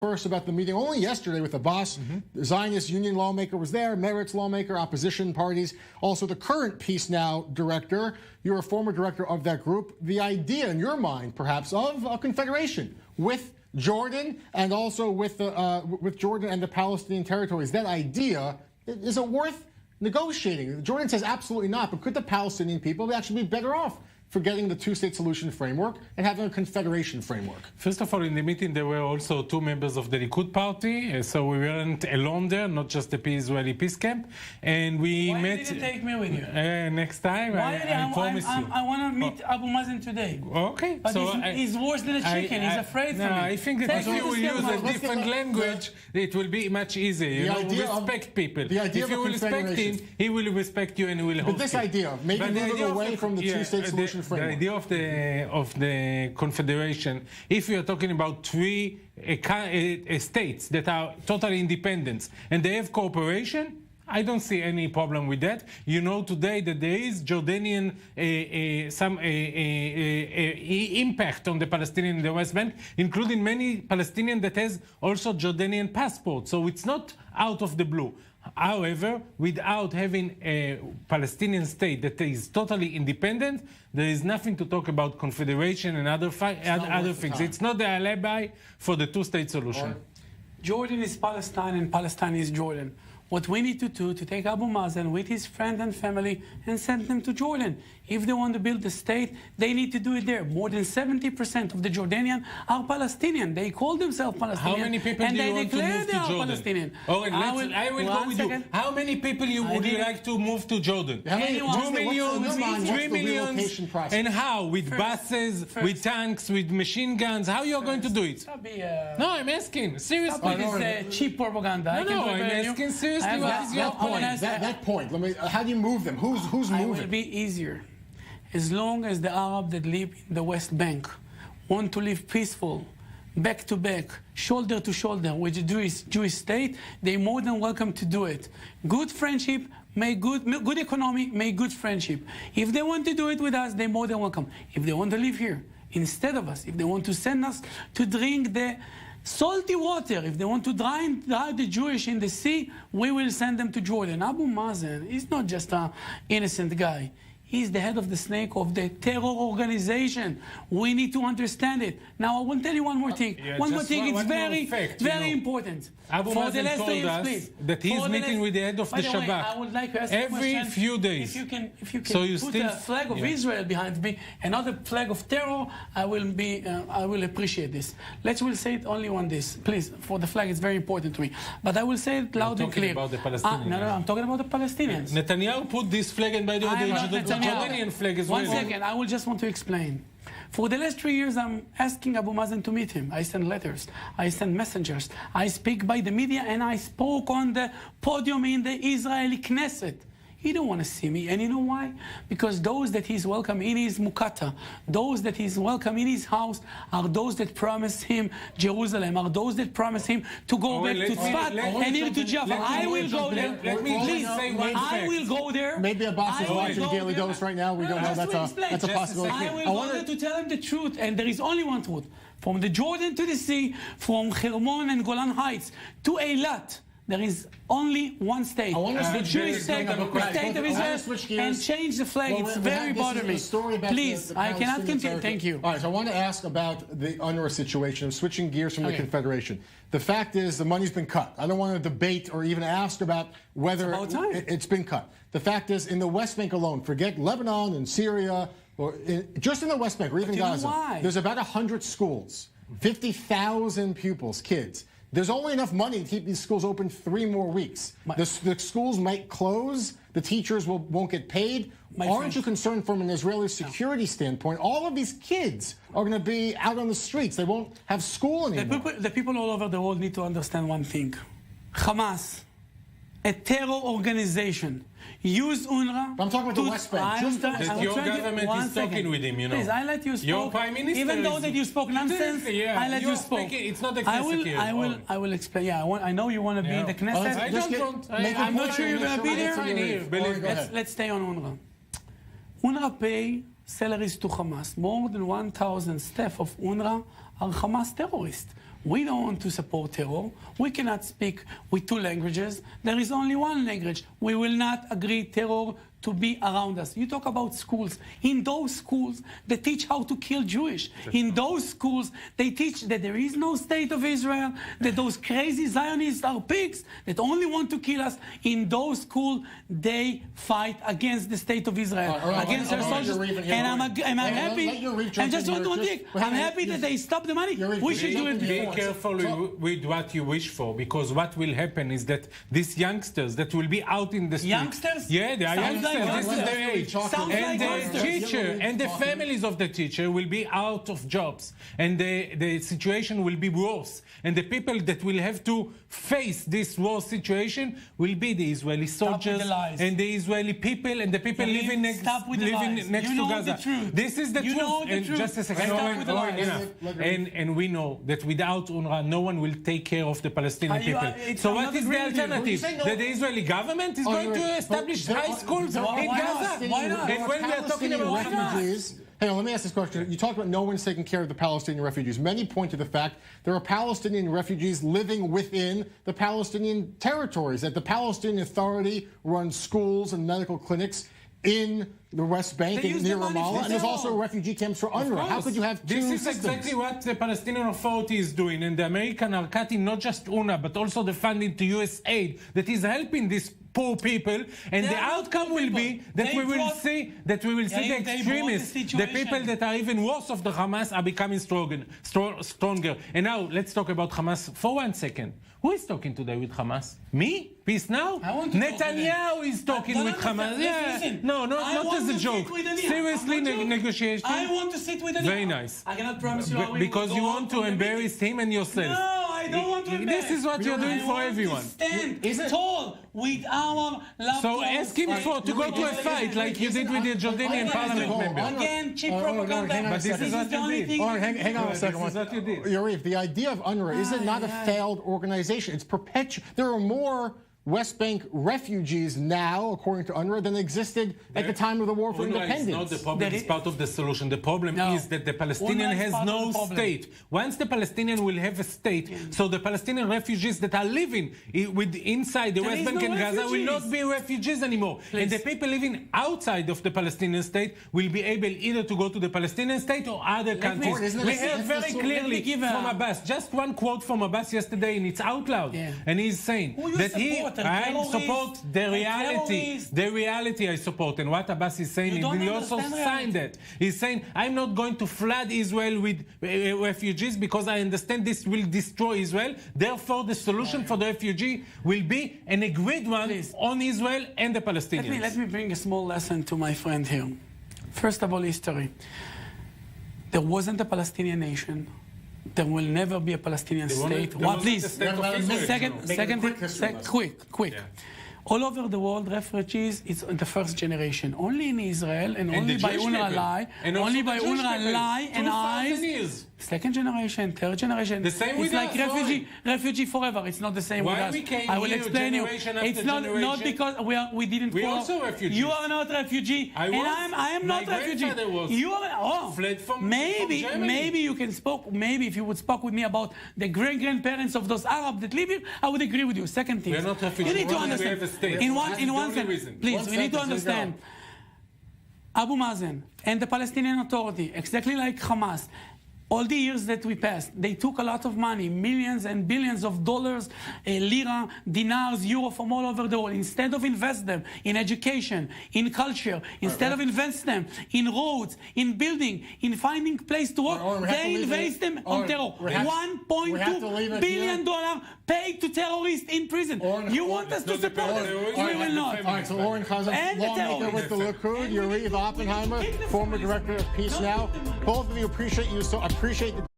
First about the meeting only yesterday with the boss. The Zionist union lawmaker was there, Meretz lawmaker, opposition parties, also the current Peace Now director. You're a former director of that group. The idea in your mind, perhaps, of a confederation with Jordan and also with Jordan and the Palestinian territories, that idea, is it worth negotiating? Jordan says absolutely not, but could the Palestinian people actually be better off for getting the two-state solution framework and having a confederation framework? First of all, in the meeting, there were also two members of the Likud party, so we weren't alone there, not just the Israeli peace camp. And we Why met. Did you take me with you? Next time, I promise you. I want to meet Abu Mazen today. Okay. But so he's worse than a chicken. He's afraid for me. I think that if you will use a different language, it will be much easier. You know, respect people. If you will respect him, he will respect you and will host you. But this idea of maybe moving away from the two-state solution framework. The idea of the confederation, if we are talking about three states that are totally independent and they have cooperation, I don't see any problem with that. You know today that there is Jordanian impact on the Palestinians in the West Bank, including many Palestinians that has also Jordanian passport. So it's not out of the blue. However, without having a Palestinian state that is totally independent, there is nothing to talk about confederation and other things. It's not the alibi for the two-state solution. Jordan is Palestine and Palestine is Jordan. What we need to do to take Abu Mazen with his friend and family and send them to Jordan. If they want to build a state, they need to do it there. More than 70% of the Jordanians are Palestinian. They call themselves Palestinian. How many people do you want to move to Jordan? Palestinian. Oren, I will go with you. How many people would you like to move to Jordan? 2 million. 3 million. And how? With buses, with tanks, with machine guns? How you are going to do it? No, I'm asking. Seriously. It's cheap propaganda. No, I'm asking seriously. What is your point? That point. How do you move them? Who's moving? It will be easier. As long as the Arabs that live in the West Bank want to live peaceful, back to back, shoulder to shoulder with the Jewish state, they're more than welcome to do it. Good friendship, make good economy, make good friendship. If they want to do it with us, they're more than welcome. If they want to live here instead of us, if they want to send us to drink the salty water, if they want to drown the Jewish in the sea, we will send them to Jordan. Abu Mazen is not just an innocent guy. He's the head of the snake of the terror organization. We need to understand it. Now, I will tell you one more thing. It's very important. Abu Mazen told us that he's meeting with the head of the Shabak I would like to ask every few days. If you can so you put still a flag of Israel behind me, another flag of terror, I will appreciate this. We'll say it only on this, please. For the flag, it's very important to me. But I will say it loud and clear. About the Palestinians. No, I'm talking about the Palestinians. Netanyahu put this flag, and by the way, the Jordanian flag as well. 1 second, I will just want to explain. For the last 3 years, I'm asking Abu Mazen to meet him. I send letters, I send messengers, I speak by the media, and I spoke on the podium in the Israeli Knesset. He don't want to see me, and you know why? Because those that he's welcome in his mukata, those that he's welcome in his house, are those that promised him Jerusalem, are those that promised him to go back to Tzfat and here to Jaffa. I will go there. Please, I will go there. Maybe a boss is watching Daily Dose right now. We don't know. That's a possibility. I will go there to tell him the truth, and there is only one truth. From the Jordan to the sea, from Hermon and Golan Heights to Eilat, there is only one state, the Jewish state, the state of Israel, and change the flag. It's very bothering me. Please, I cannot continue. Thank you. All right, so I want to ask about the UNRWA situation. I'm switching gears from the Confederation. The fact is the money's been cut. I don't want to debate or even ask about whether it's been cut. The fact is, in the West Bank alone, forget Lebanon and Syria, or just in the West Bank or even Gaza, there's about 100 schools, 50,000 pupils, kids. There's only enough money to keep these schools open 3 more weeks. The schools might close. The teachers won't get paid. Aren't you concerned from an Israeli security standpoint? All of these kids are going to be out on the streets. They won't have school anymore. The people all over the world need to understand one thing. Hamas, a terror organization, used UNRWA. I'm talking about the West Bank. Your government is talking with him, you know. Please, I let you speak. Your prime minister. Even though that you spoke nonsense, I let you speak. It's not excessive here. I will explain. Yeah, I know you want to be in the Knesset. I don't. I'm not sure you're going to be there. Let's stay on UNRWA. UNRWA pay salaries to Hamas. More than 1,000 staff of UNRWA are Hamas terrorists. We don't want to support terror. We cannot speak with two languages. There is only one language. We will not agree terror to be around us. You talk about schools. In those schools, they teach how to kill Jewish. In those schools, they teach that there is no state of Israel, that those crazy Zionists are pigs that only want to kill us. In those schools, they fight against the state of Israel, against their soldiers. And I'm happy. And just one thing. I'm happy that they stop the money. We should do it before. Be careful with what you wish for, because what will happen is that these youngsters that will be out in the street. Youngsters? Yeah, they are youngsters. Like this is their age. And the teacher and the families of the teacher will be out of jobs. And the situation will be worse. And the people that will have to face this worse situation will be the Israeli soldiers and the Israeli people and the people living next to Gaza. This is the truth. And just a second. And we know that without UNRWA, no one will take care of the Palestinian people. So what is the alternative? That the Israeli government is going to establish high schools in Gaza? Why not? And when we are talking about refugees, hang on, let me ask this question. You talked about no one's taking care of the Palestinian refugees. Many point to the fact there are Palestinian refugees living within the Palestinian territories, that the Palestinian Authority runs schools and medical clinics in the West Bank and near Ramallah, and there's also refugee camps for UNRWA. How could you have two systems? This is exactly what the Palestinian Authority is doing, and the Americans are cutting not just UNRWA, but also the funding to US aid that is helping these poor people, and the outcome will be that we will see the extremists, the people that are even worse of the Hamas are becoming stronger. And now let's talk about Hamas for 1 second. Who is talking today with Hamas? Me? Peace Now? Netanyahu is talking with Hamas. Listen, no, not as a joke. Seriously, negotiation. I want to sit with Daniel. Very nice. I cannot promise you. Because you want to embarrass him and yourself. No, I don't want to embarrass. This is what you're doing for everyone. Stand tall with our love. So ask him to go to a fight like you did with the Jordanian parliament member. Again, cheap propaganda. But this is what you did. Hang on a second. This is what you did. Yariv, the idea of UNRWA, is it not a failed organization? It's perpetual. There are more West Bank refugees now, according to UNRWA, than existed at the time of the War for Independence. It's not the problem, it's part of the solution. The problem is that the Palestinian has no state. Once the Palestinian will have a state, so the Palestinian refugees that are living inside the West Bank and Gaza will not be refugees anymore. And the people living outside of the Palestinian state will be able either to go to the Palestinian state or other countries. We heard very clearly from Abbas, just one quote from Abbas yesterday, and it's out loud. And he's saying that I support the reality. The reality I support. And what Abbas is saying, he also signed that. He's saying, I'm not going to flood Israel with refugees because I understand this will destroy Israel. Therefore, the solution for the refugee will be an agreed one on Israel and the Palestinians. Let me bring a small lesson to my friend here. First of all, history. There wasn't a Palestinian nation. There will never be a Palestinian state. Please. Quick. Yeah. All over the world, refugees is the first generation. Only in Israel and only by UNRWA and eyes. Second generation, third generation. The same with us. It's like refugee forever. It's not the same with us. I will explain you. It's not because we didn't. We also refugees. You are not refugee, I am not refugee. You are. Fled from maybe you can spoke. Maybe if you would speak with me about the great-grandparents of those Arabs that live here, I would agree with you. Second thing, we are not refugees. You need to understand. In one sentence, please. We need to understand. Abu Mazen and the Palestinian Authority, exactly like Hamas. All the years that we passed, they took a lot of money, millions and billions of dollars, lira, dinars, euro from all over the world. Instead of invest them in education, in culture, instead of invest them in roads, in building, in finding place to work, they invest them on terror. $1.2 billion paid to terrorists in prison. You want us to support them? We will not. All right, so Oren Hazan, lawmaker with the Likud, Yariv Oppenheimer, former director of Peace Now. Both of you appreciate the